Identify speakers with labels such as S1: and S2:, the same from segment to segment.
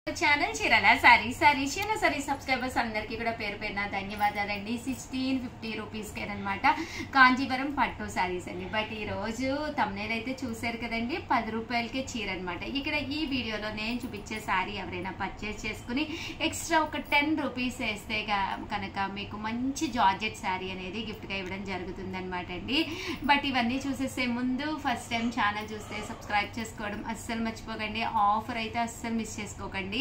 S1: Channel Chirala saris subscribers అందరికీ కూడా పేరు పేరున ధన్యవాదాలండి. 1650 రూపీస్కే అనమాట కాంజీవరం పట్టు సారీస్ అండి. బట్ ఈ రోజు తమ్నేల్ అయితే చూసారు కదండి, 10 రూపాయలకే చీర అనమాట. ఇక్కడ ఈ వీడియోలో నేను చూపించే సారీ ఎవరైనా పర్చేస్ చేసుకుని ఎక్స్ట్రా ఒక 10 రూపీస్ వేస్తే కనుక మీకు మంచి జార్జెట్ సారీ అనేది గిఫ్ట్గా ఇవ్వడం జరుగుతుంది అనమాట అండి. బట్ ఇవన్నీ చూసేసే ముందు ఫస్ట్ టైం ఛానల్ చూస్తే సబ్స్క్రైబ్ చేసుకోవడం అస్సలు మర్చిపోకండి. ఆఫర్ అయితే అస్సలు మిస్ చేసుకోకండి.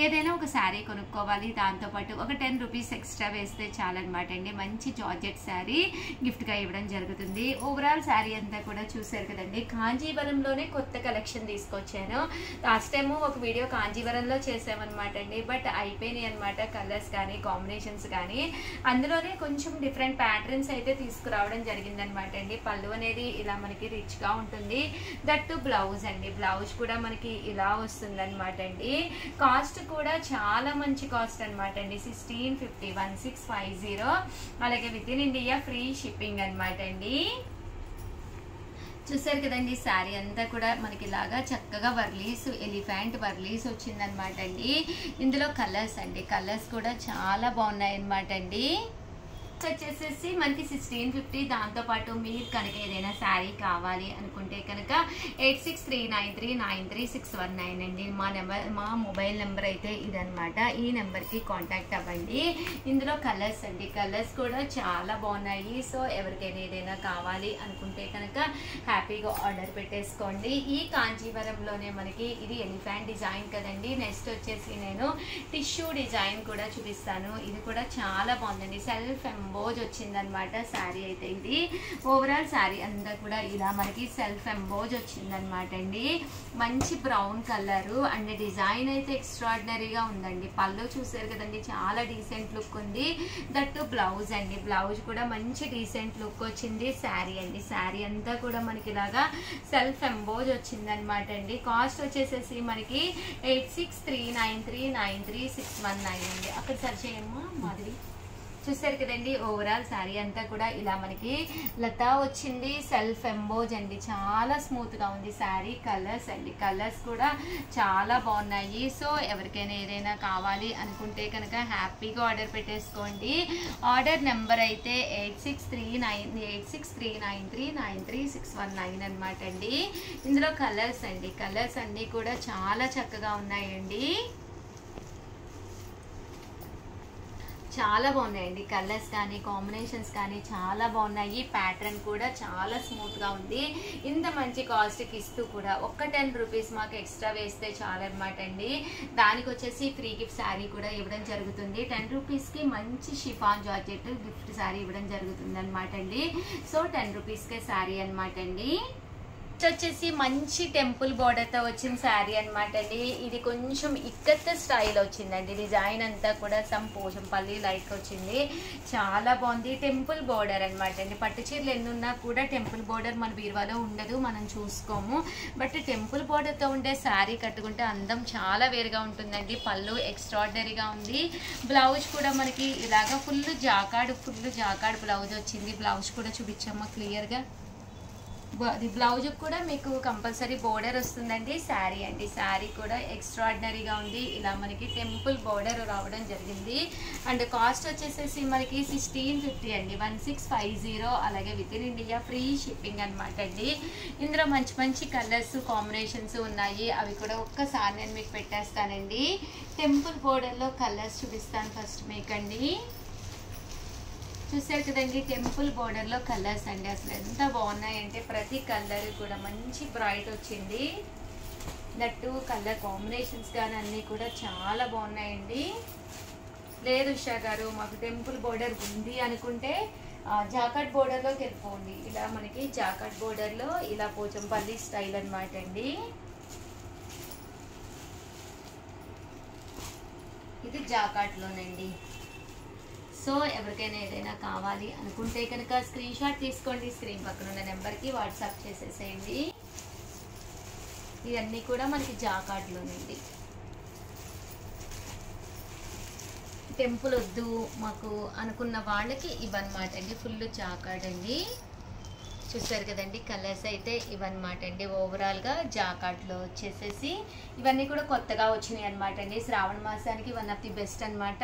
S1: ఏదైనా ఒక శారీ కొనుక్కోవాలి, దాంతోపాటు ఒక 10 రూపీస్ ఎక్స్ట్రా వేస్తే చాలన్నమాట అండి. మంచి జార్జెట్ శారీ గిఫ్ట్గా ఇవ్వడం జరుగుతుంది. ఓవరాల్ శారీ అంతా కూడా చూసారు కదండి, కాంజీవరంలోనే కొత్త కలెక్షన్ తీసుకొచ్చాను. లాస్ట్ టైము ఒక వీడియో కాంజీవరంలో చేసామన్నమాట అండి. బట్ అయిపోయినాయి అనమాట, కలర్స్ కానీ కాంబినేషన్స్ కానీ. అందులోనే కొంచెం డిఫరెంట్ ప్యాటర్న్స్ అయితే తీసుకురావడం జరిగిందనమాట అండి. పళ్ళు అనేది ఇలా మనకి రిచ్గా ఉంటుంది. దట్టు బ్లౌజ్ అండి, బ్లౌజ్ కూడా మనకి ఇలా వస్తుంది అనమాట అండి. కాస్ట్ కూడా చాలా మంచి కాస్ట్ అనమాట అండి. 1650 1650. అలాగే with in India free shipping అనమాట అండి. చూసారు కదండి, శారీ అంతా కూడా మనకి ఇలాగా చక్కగా వర్లీస్, ఎలిఫెంట్ వర్లీస్ వచ్చిందనమాట అండి. ఇందులో కలర్స్ అండి, కలర్స్ కూడా చాలా బాగున్నాయి అనమాట అండి. వచ్చేసేసి మనకి 1650. దాంతోపాటు మీరు కనుక ఏదైనా శారీ కావాలి అనుకుంటే కనుక 8639393619 అండి మా మొబైల్ నెంబర్ అయితే ఇదనమాట. ఈ నెంబర్కి కాంటాక్ట్ అవ్వండి. ఇందులో కలర్స్ అండి, కలర్స్ కూడా చాలా బాగున్నాయి. సో ఎవరికైనా ఏదైనా కావాలి అనుకుంటే కనుక హ్యాపీగా ఆర్డర్ పెట్టేసుకోండి. ఈ కాంజీవరంలోనే మనకి ఇది ఎలిఫెంట్ డిజైన్ కదండి. నెక్స్ట్ వచ్చేసి నేను టిష్యూ డిజైన్ కూడా చూపిస్తాను. ఇది కూడా చాలా బాగుందండి, సెల్ఫ్ ఎంబోజ్ వచ్చిందనమాట శారీ అయితే. ఇది ఓవరాల్ శారీ అంతా కూడా ఇలా మనకి సెల్ఫ్ ఎంబోజ్ వచ్చిందనమాట అండి. మంచి బ్రౌన్ కలరు అండ్ డిజైన్ అయితే ఎక్స్ట్రాడినరీగా ఉందండి. పళ్ళు చూసారు కదండి, చాలా డీసెంట్ లుక్ ఉంది. దట్టు బ్లౌజ్ అండి, బ్లౌజ్ కూడా మంచి డీసెంట్ లుక్ వచ్చింది. శారీ అండి, శారీ అంతా కూడా మనకి ఇలాగా సెల్ఫ్ ఎంబోజ్ వచ్చిందనమాట అండి. కాస్ట్ వచ్చేసేసి మనకి 8639393619 అండి. అక్కడ సర్చ్ చేయమ్మా మాదిరి. చూసారు కదండి, ఓవరాల్ శారీ అంతా కూడా ఇలా మనకి లతా వచ్చింది, సెల్ఫ్ ఎంబోజ్ అండి. చాలా స్మూత్ గా ఉంది శారీ. కలర్స్ అండి, కలర్స్ కూడా చాలా బాగున్నాయి. సో ఎవరికైనా ఏదైనా కావాలి అనుకుంటే కనుక హ్యాపీగా ఆర్డర్ పెట్టేసుకోండి. ఆర్డర్ నెంబర్ అయితే 8639393619 అనమాట అండి. ఇందులో కలర్స్ అండి, కలర్స్ అన్నీ కూడా చాలా చక్కగా ఉన్నాయండి. చాలా బాగున్నాయండి, కలర్స్ కానీ కాంబినేషన్స్ కానీ చాలా బాగున్నాయి. ప్యాటర్న్ కూడా చాలా స్మూత్గా ఉంది. ఇంత మంచి కాస్ట్కి ఇస్తూ కూడా ఒక్క 10 రూపీస్ మాకు ఎక్స్ట్రా వేస్తే చాలన్నమాట అండి. దానికి వచ్చేసి ఫ్రీ గిఫ్ట్ శారీ కూడా ఇవ్వడం జరుగుతుంది. 10 రూపీస్కి మంచి షిఫాన్ జార్జెట్ గిఫ్ట్ శారీ ఇవ్వడం జరుగుతుంది అనమాట అండి. సో 10 రూపీస్కే శారీ అనమాట అండి. వచ్చేసి మంచి టెంపుల్ బోర్డర్తో వచ్చిన శారీ అనమాట అండి. ఇది కొంచెం ఇక్కత్ స్టైల్ వచ్చిందండి. డిజైన్ అంతా కూడా పోచంపల్లి లైక్ వచ్చింది, చాలా బాగుంది. టెంపుల్ బోర్డర్ అనమాట అండి. పట్టు చీరలు ఎన్నున్నా కూడా టెంపుల్ బోర్డర్ మన బీరువాలో ఉండదు, మనం చూసుకోము. బట్ టెంపుల్ బోర్డర్తో ఉండే శారీ కట్టుకుంటే అందం చాలా వేరుగా ఉంటుందండి. పళ్ళు ఎక్స్ట్రాడినరీగా ఉంది. బ్లౌజ్ కూడా మనకి ఇలాగా ఫుల్ జాకాడ్ బ్లౌజ్ వచ్చింది. బ్లౌజ్ కూడా చూపించామా క్లియర్గా. బ్లౌజ్ కూడా మీకు కంపల్సరీ బోర్డర్ వస్తుందండి. శారీ అండి, శారీ కూడా ఎక్స్ట్రాడినరీగా ఉంది. ఇలా మనకి టెంపుల్ బోర్డర్ రావడం జరిగింది. అండ్ కాస్ట్ వచ్చేసేసి మనకి 1650 అండి, 1650. అలాగే with in India free shipping అనమాట అండి. ఇందులో మంచి మంచి కలర్స్ కాంబినేషన్స్ ఉన్నాయి, అవి కూడా ఒక్కసారి నేను మీకు పెట్టేస్తానండి. టెంపుల్ బోర్డర్లో కలర్స్ చూపిస్తాను ఫస్ట్ మీకండి. చూసారు కదండి, టెంపుల్ బోర్డర్లో కలర్స్ అండి. అసలు ఎంత బాగున్నాయంటే ప్రతి కలర్ కూడా మంచి బ్రైట్ వచ్చింది. దట్టు కలర్ కాంబినేషన్స్ కానీ అన్నీ కూడా చాలా బాగున్నాయండి. లేదు ఉషా గారు మాకు టెంపుల్ బోర్డర్ ఉంది అనుకుంటే జాకెట్ బోర్డర్లోకి వెళ్ళిపోండి. ఇలా మనకి జాకెట్ బోర్డర్లో ఇలా పోచంపల్లి స్టైల్ అనమాట అండి. ఇది జాకెట్లోనండి. సో ఎవరికైనా ఏదైనా కావాలి అనుకుంటే కనుక స్క్రీన్ షాట్ తీసుకోండి, స్క్రీన్ పక్కన ఉన్న నెంబర్కి వాట్సాప్ చేసేసేయండి. ఇవన్నీ కూడా మనకి జాకార్డ్లోనండి. టెంపుల్ వద్దు మాకు అనుకున్న వాళ్ళకి ఇవన్నమాట అండి. ఫుల్ జాకార్డ్ అండి, చూసారు కదండి, కలర్స్ అయితే ఇవన్నమాట అండి. ఓవరాల్గా జాకాట్లో వచ్చేసేసి ఇవన్నీ కూడా కొత్తగా వచ్చినాయి అనమాట అండి. శ్రావణ మాసానికి వన్ ఆఫ్ ది బెస్ట్ అనమాట.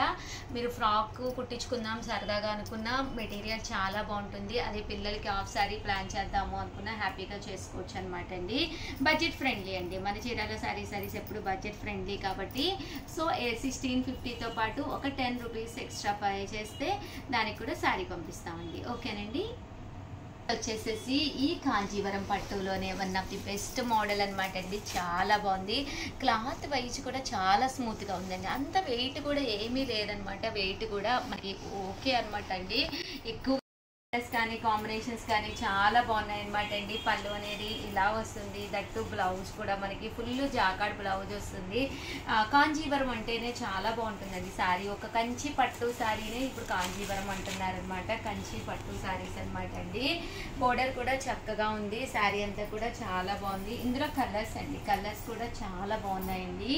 S1: మీరు ఫ్రాక్ కుట్టించుకుందాం సరదాగా అనుకున్న మెటీరియల్ చాలా బాగుంటుంది. అదే పిల్లలకి హాఫ్ సారీ ప్లాన్ చేద్దాము అనుకున్న హ్యాపీగా చేసుకోవచ్చు అనమాట అండి. బడ్జెట్ ఫ్రెండ్లీ అండి. మన చీరాల సారీస్ ఎప్పుడు బడ్జెట్ ఫ్రెండ్లీ కాబట్టి సో 1650తో పాటు ఒక 10 రూపీస్ ఎక్స్ట్రా పే చేస్తే దానికి కూడా సారీ పంపిస్తామండి. ఓకేనండి. వచ్చేసేసి ఈ కాంజీవరం పట్టులోనే one of the best model అనమాట అండి. చాలా బాగుంది. క్లాత్ వైజ్ కూడా చాలా స్మూత్గా ఉందండి. అంత వెయిట్ కూడా ఏమీ లేదనమాట. వెయిట్ కూడా మనకి ఓకే అనమాట అండి. ఎక్కువ కలర్స్ కానీ కాంబినేషన్స్ కానీ చాలా బాగున్నాయి అనమాట అండి. పళ్ళు అనేది ఇలా వస్తుంది. దట్టు బ్లౌజ్ కూడా మనకి ఫుల్ జాకాడ్ బ్లౌజ్ వస్తుంది. కాంజీవరం అంటేనే చాలా బాగుంటుందండి శారీ. ఒక కంచి పట్టు శారీనే ఇప్పుడు కాంజీవరం అంటున్నారనమాట. కంచి పట్టు శారీస్ అనమాట అండి. బోర్డర్ కూడా చక్కగా ఉంది. శారీ అంతా కూడా చాలా బాగుంది. ఇందులో కలర్స్ అండి, కలర్స్ కూడా చాలా బాగున్నాయండి.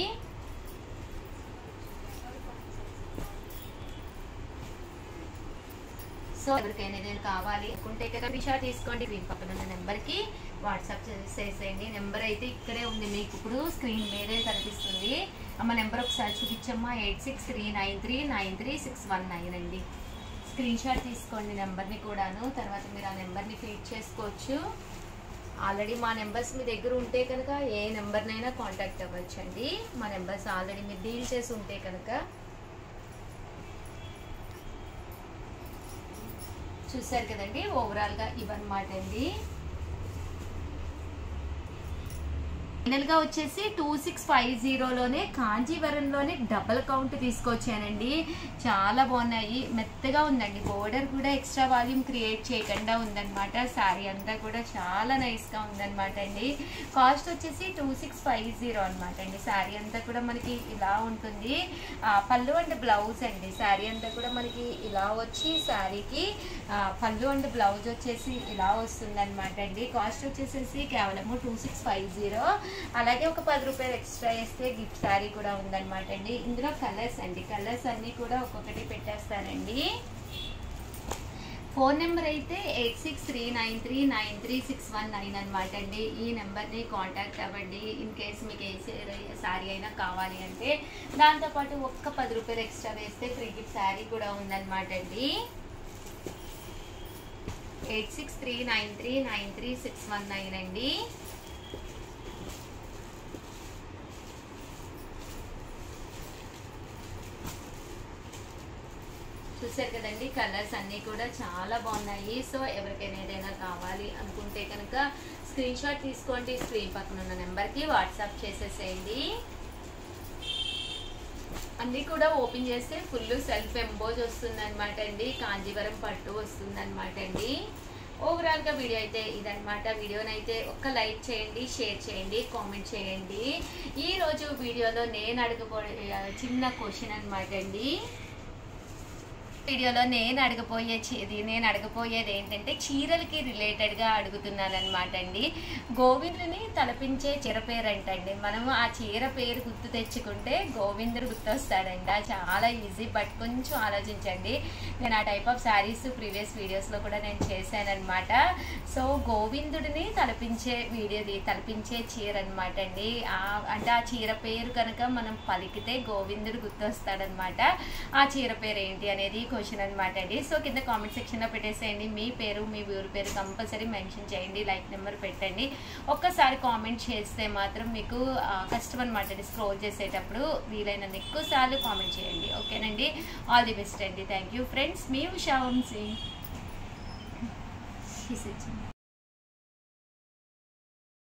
S1: సో ఎవరికైనా ఏదైనా కావాలి అనుకుంటే స్క్రీన్‌షాట్ తీసుకోండి. స్క్రీన్ పక్కన ఉన్న నెంబర్కి వాట్సాప్ చేసేయండి. నెంబర్ అయితే ఇక్కడే ఉంది, మీకు ఇప్పుడు స్క్రీన్ మీదే కనిపిస్తుంది. అమ్మ నెంబర్ ఒకసారి చూపించమ్మా. 8639393619 అండి. స్క్రీన్‌షాట్ తీసుకోండి నెంబర్ని కూడాను. తర్వాత మీరు ఆ నెంబర్ని ఫీడ్ చేసుకోవచ్చు. ఆల్రెడీ మా నెంబర్స్ మీ దగ్గర ఉంటే కనుక ఏ నెంబర్నైనా కాంటాక్ట్ అవ్వచ్చండి. మా నెంబర్స్ ఆల్రెడీ మీరు డీల్ చేసి ఉంటే కనుక. చూసారు కదండి, ఓవరాల్గా ఇవన్నమాట అండి. ఫైనల్గా వచ్చేసి 2650లోనే కాంజీవరంలోనే డబల్ కౌంట్ తీసుకొచ్చానండి. చాలా బాగున్నాయి. మెత్తగా ఉందండి. బోర్డర్ కూడా ఎక్స్ట్రా వాల్యూమ్ క్రియేట్ చేయకుండా ఉందన్నమాట. శారీ అంతా కూడా చాలా నైస్గా ఉందన్నమాట అండి. కాస్ట్ వచ్చేసి 2650 అనమాట అండి. శారీ అంతా కూడా మనకి ఇలా ఉంటుంది. పళ్ళు అండ్ బ్లౌజ్ అండి. శారీ అంతా కూడా మనకి ఇలా వచ్చి శారీకి పళ్ళు అండ్ బ్లౌజ్ వచ్చేసి ఇలా వస్తుంది అనమాట అండి. కాస్ట్ వచ్చేసేసి కేవలము 2650. అలాగే ఒక 10 రూపాయలు ఎక్స్ట్రా వేస్తే గిఫ్ట్ శారీ కూడా ఉందన్నమాట అండి. ఇందులో కలర్స్ అండి, కలర్స్ అన్నీ కూడా ఒక్కొక్కటి పెట్టేస్తానండి. ఫోన్ నెంబర్ అయితే 8639393619 అనమాట అండి. ఈ నెంబర్ని కాంటాక్ట్ అవ్వండి. ఇన్ కేస్ మీకు ఏ శారీ అయినా కావాలి అంటే. దాంతోపాటు ఒక్క 10 రూపాయలు ఎక్స్ట్రా వేస్తే ఫ్రీ గిఫ్ట్ శారీ కూడా ఉందన్నమాట అండి. 8639393619 అండి. చూసారు కదండి, కలర్స్ అన్నీ కూడా చాలా బాగున్నాయి. సో ఎవరికైనా ఏదైనా కావాలి అనుకుంటే కనుక స్క్రీన్‌షాట్ తీసుకోండి. స్క్రీన్ పక్కన ఉన్న నెంబర్కి వాట్సాప్ చేసేసేయండి. అన్నీ కూడా ఓపెన్ చేస్తే ఫుల్ సెల్ఫ్ ఎంబోజ్ వస్తుంది అనమాట అండి. కాంజీవరం పట్టు వస్తుంది అనమాట అండి. ఓవరాల్గా వీడియో అయితే ఇదనమాట. వీడియోనైతే ఒక్క లైక్ చేయండి, షేర్ చేయండి, కామెంట్ చేయండి. ఈరోజు వీడియోలో నేను చిన్న క్వశ్చన్ అనమాట అండి. వీడియోలో నేను అడగపోయేది ఏంటంటే చీరలకి రిలేటెడ్గా అడుగుతున్నాను అనమాట అండి. గోవిందుని తలపించే చీర పేరు అంటండి. మనము ఆ చీర పేరు గుర్తు తెచ్చుకుంటే గోవిందుడు గుర్తొస్తాడండి. చాలా ఈజీ, బట్ కొంచెం ఆలోచించండి. నేను ఆ టైప్ ఆఫ్ శారీస్ ప్రీవియస్ వీడియోస్లో కూడా నేను చేశానమాట. సో గోవిందుడిని తలపించే చీర అనమాట అండి. అంటే ఆ చీర పేరు కనుక మనం పలికితే గోవిందుడు గుర్తొస్తాడనమాట. ఆ చీర పేరు ఏంటి అనేది క్వశ్చన్ అనమాట అండి. సో కింద కామెంట్ సెక్షన్లో పెట్టేసేయండి. మీ పేరు, మీ ఊరి పేరు కంపల్సరీ మెన్షన్ చేయండి. లైక్ నెంబర్ పెట్టండి. ఒక్కసారి కామెంట్ చేస్తే మాత్రం మీకు కష్టం అనమాట అండి. స్క్రోల్ చేసేటప్పుడు వీలైనంత ఎక్కువ సార్లు కామెంట్ చేయండి. ఓకేనండి. ఆల్ ది బెస్ట్ అండి. Thank you friends. మీ ఉషా వంశీ.